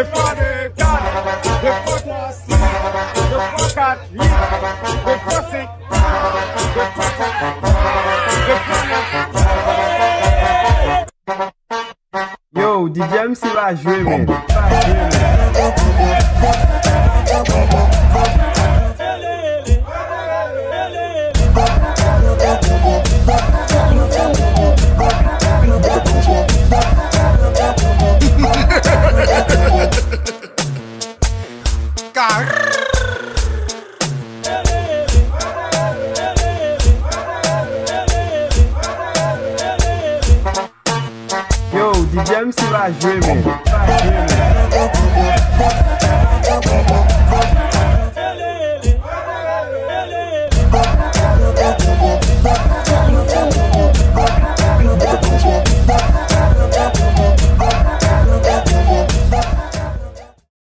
fois 2, 4, 2 fois 3, 6, 2 fois 4, 8, 2 fois 5, 2 fois 7, 2 fois 9. Yo, DJ MC va jouer, man. Yo, DJ MC va jouer, man.